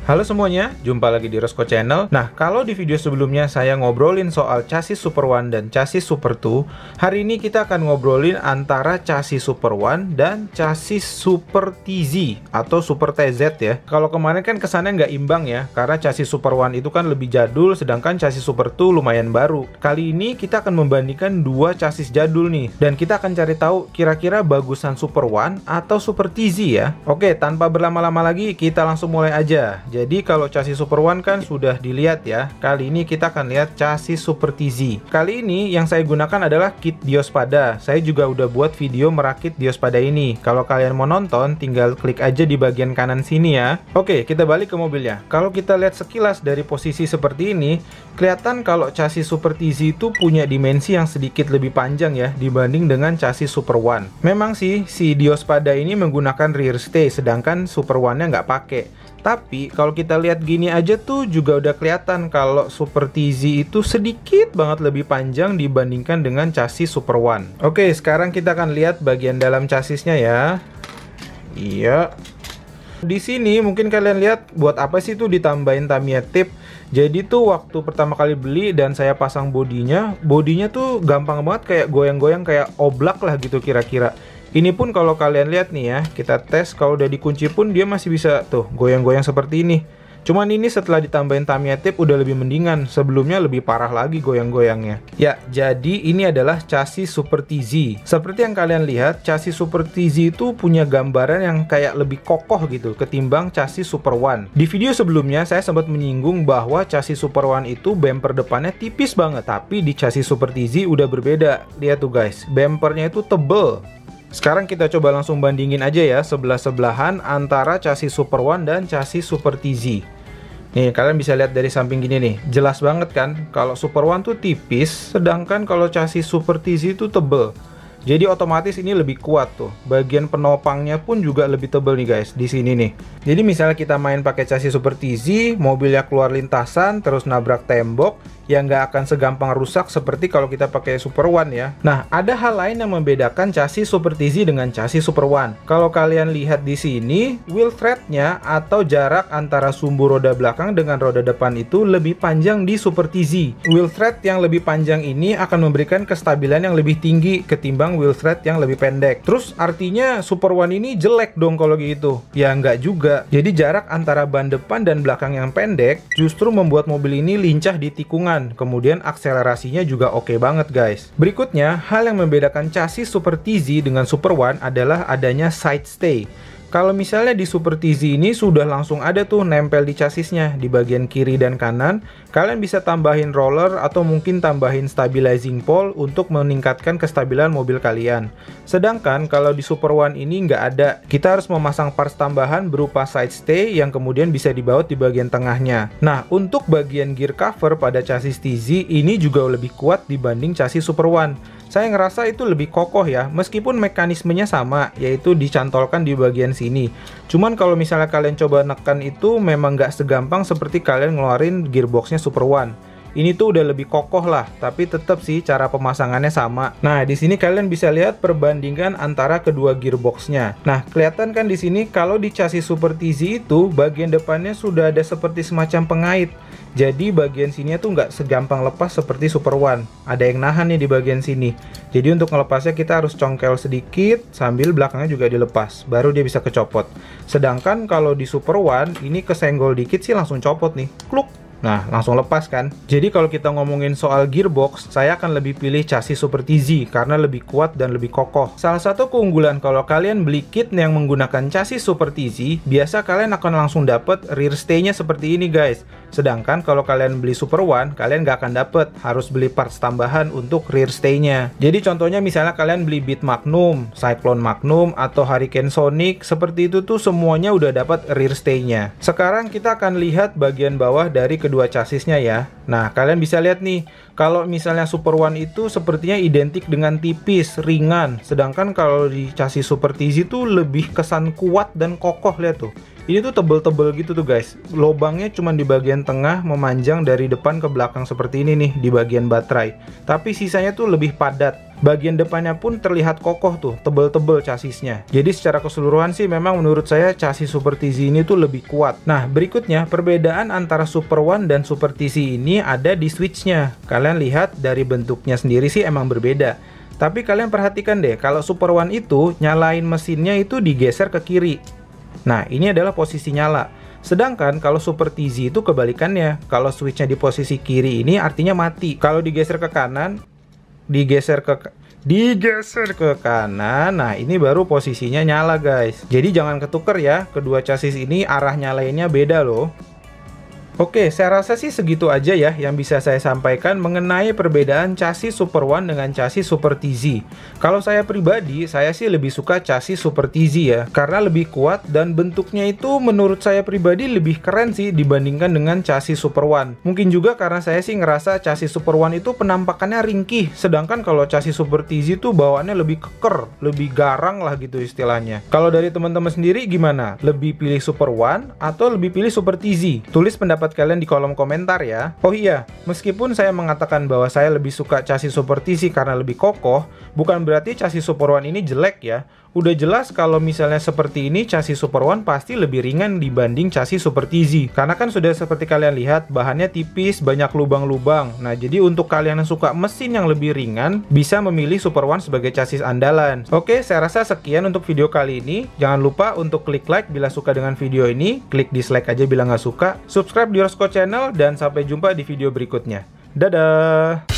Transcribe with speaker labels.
Speaker 1: Halo semuanya, jumpa lagi di Rosco Channel. Nah, kalau di video sebelumnya saya ngobrolin soal chassis Super One dan chassis Super 2, hari ini kita akan ngobrolin antara chassis Super One dan chassis Super TZ atau Super TZ ya. Kalau kemarin kan kesannya nggak imbang ya, karena chassis Super One itu kan lebih jadul, sedangkan chassis Super 2 lumayan baru. Kali ini kita akan membandingkan dua chassis jadul nih, dan kita akan cari tahu kira-kira bagusan Super One atau Super TZ ya. Oke, tanpa berlama-lama lagi, kita langsung mulai aja. Jadi kalau chassis Super One kan sudah dilihat ya. Kali ini kita akan lihat chassis Super TZ. Kali ini yang saya gunakan adalah kit diospeda. Saya juga udah buat video merakit diospeda ini. Kalau kalian mau nonton, tinggal klik aja di bagian kanan sini ya. Oke, kita balik ke mobilnya. Kalau kita lihat sekilas dari posisi seperti ini, kelihatan kalau chassis Super TZ itu punya dimensi yang sedikit lebih panjang ya dibanding dengan chassis Super One. Memang sih si diospeda ini menggunakan rear stay, sedangkan Super One-nya nggak pakai. Tapi kalau kita lihat gini aja tuh juga udah kelihatan kalau Super TZ itu sedikit banget lebih panjang dibandingkan dengan chassis Super One. Oke, sekarang kita akan lihat bagian dalam chassisnya ya. Iya. Di sini mungkin kalian lihat buat apa sih tuh ditambahin Tamiya tip. Jadi tuh waktu pertama kali beli dan saya pasang bodinya tuh gampang banget kayak goyang-goyang kayak oblak lah gitu kira-kira. Ini pun kalau kalian lihat nih ya, kita tes kalau udah dikunci pun dia masih bisa tuh goyang-goyang seperti ini. Cuman ini setelah ditambahin Tamiya tape udah lebih mendingan, sebelumnya lebih parah lagi goyang-goyangnya. Ya, jadi ini adalah chassis Super TZ. Seperti yang kalian lihat, chassis Super TZ itu punya gambaran yang kayak lebih kokoh gitu ketimbang chassis Super One. Di video sebelumnya saya sempat menyinggung bahwa chassis Super One itu bumper depannya tipis banget, tapi di chassis Super TZ udah berbeda. Lihat tuh guys, bumpernya itu tebel. Sekarang kita coba langsung bandingin aja ya sebelah-sebelahan antara chassis Super One dan chassis Super TZ. Nih kalian bisa lihat dari samping gini nih, jelas banget kan kalau Super One tuh tipis, sedangkan kalau chassis Super TZ itu tebel. Jadi otomatis ini lebih kuat tuh. Bagian penopangnya pun juga lebih tebal nih guys di sini nih. Jadi misalnya kita main pakai chassis Super TZ, mobilnya keluar lintasan terus nabrak tembok, ya nggak akan segampang rusak seperti kalau kita pakai Super One ya. Nah, ada hal lain yang membedakan chassis Super TZ dengan chassis Super One. Kalau kalian lihat di sini, wheel thread-nya atau jarak antara sumbu roda belakang dengan roda depan itu lebih panjang di Super TZ. Wheel thread yang lebih panjang ini akan memberikan kestabilan yang lebih tinggi ketimbang wheel thread yang lebih pendek. Terus artinya Super One ini jelek dong kalau gitu? Ya nggak juga. Jadi jarak antara ban depan dan belakang yang pendek justru membuat mobil ini lincah di tikungan. Kemudian akselerasinya juga oke banget guys. Berikutnya, hal yang membedakan chassis Super TZ dengan Super One adalah adanya side stay. Kalau misalnya di Super TZ ini sudah langsung ada tuh nempel di chassisnya di bagian kiri dan kanan, kalian bisa tambahin roller atau mungkin tambahin stabilizing pole untuk meningkatkan kestabilan mobil kalian. Sedangkan kalau di Super One ini nggak ada, kita harus memasang parts tambahan berupa side stay yang kemudian bisa dibaut di bagian tengahnya. Nah, untuk bagian gear cover pada chassis TZ ini juga lebih kuat dibanding chassis Super One. Saya ngerasa itu lebih kokoh ya, meskipun mekanismenya sama, yaitu dicantolkan di bagian sini. Cuman kalau misalnya kalian coba nekan itu memang nggak segampang seperti kalian ngeluarin gearboxnya Super One. Ini tuh udah lebih kokoh lah, tapi tetap sih cara pemasangannya sama. Nah, di sini kalian bisa lihat perbandingan antara kedua gearboxnya. Nah, kelihatan kan di sini kalau di chassis Super TZ itu bagian depannya sudah ada seperti semacam pengait. Jadi bagian sini tuh nggak segampang lepas seperti Super One. Ada yang nahan nih di bagian sini. Jadi untuk melepasnya kita harus congkel sedikit sambil belakangnya juga dilepas. Baru dia bisa kecopot. Sedangkan kalau di Super One ini kesenggol dikit sih langsung copot nih. Kluk. Nah, langsung lepas kan. Jadi kalau kita ngomongin soal gearbox, saya akan lebih pilih chassis Super TZ karena lebih kuat dan lebih kokoh. Salah satu keunggulan kalau kalian beli kit yang menggunakan chassis Super TZ, biasa kalian akan langsung dapat rear stay-nya seperti ini guys. Sedangkan kalau kalian beli Super One, kalian nggak akan dapet, harus beli parts tambahan untuk rear stay-nya. Jadi contohnya misalnya kalian beli Beat Magnum, Cyclone Magnum, atau Hurricane Sonic, seperti itu tuh semuanya udah dapat rear stay-nya. Sekarang kita akan lihat bagian bawah dari kedua chassisnya ya. Nah, kalian bisa lihat nih, kalau misalnya Super One itu sepertinya identik dengan tipis, ringan. Sedangkan kalau di chassis Super TZ itu lebih kesan kuat dan kokoh, lihat tuh. Ini tuh tebel-tebel gitu tuh guys. Lobangnya cuma di bagian tengah memanjang dari depan ke belakang seperti ini nih di bagian baterai. Tapi sisanya tuh lebih padat. Bagian depannya pun terlihat kokoh tuh, tebel-tebel chassisnya. Jadi secara keseluruhan sih memang menurut saya chassis Super TZ ini tuh lebih kuat. Nah, berikutnya perbedaan antara Super One dan Super TZ ini ada di switchnya. Kalian lihat dari bentuknya sendiri sih emang berbeda. Tapi kalian perhatikan deh, kalau Super One itu nyalain mesinnya itu digeser ke kiri. Nah, ini adalah posisi nyala. Sedangkan kalau Super TZ itu kebalikannya. Kalau switchnya di posisi kiri ini artinya mati. Kalau digeser ke kanan, digeser ke kanan, nah ini baru posisinya nyala guys. Jadi jangan ketuker ya, kedua chassis ini arah nyalainnya beda loh. Oke, saya rasa sih segitu aja ya yang bisa saya sampaikan mengenai perbedaan chassis Super One dengan chassis Super TZ. Kalau saya pribadi, saya sih lebih suka chassis Super TZ ya, karena lebih kuat dan bentuknya itu menurut saya pribadi lebih keren sih dibandingkan dengan chassis Super One. Mungkin juga karena saya sih ngerasa chassis Super One itu penampakannya ringkih, sedangkan kalau chassis Super TZ itu bawaannya lebih keker, lebih garang lah gitu istilahnya. Kalau dari teman-teman sendiri gimana? Lebih pilih Super One atau lebih pilih Super TZ? Tulis pendapat kalian di kolom komentar ya. Oh iya, meskipun saya mengatakan bahwa saya lebih suka chassis Super TZ karena lebih kokoh, bukan berarti chassis Super One ini jelek ya. Udah jelas kalau misalnya seperti ini chassis Super One pasti lebih ringan dibanding chassis Super TZ. Karena kan sudah seperti kalian lihat, bahannya tipis, banyak lubang-lubang. Nah, jadi untuk kalian yang suka mesin yang lebih ringan, bisa memilih Super One sebagai chassis andalan. Oke, saya rasa sekian untuk video kali ini. Jangan lupa untuk klik like bila suka dengan video ini, klik dislike aja bila nggak suka, subscribe di Rosco Channel, dan sampai jumpa di video berikutnya. Dadah!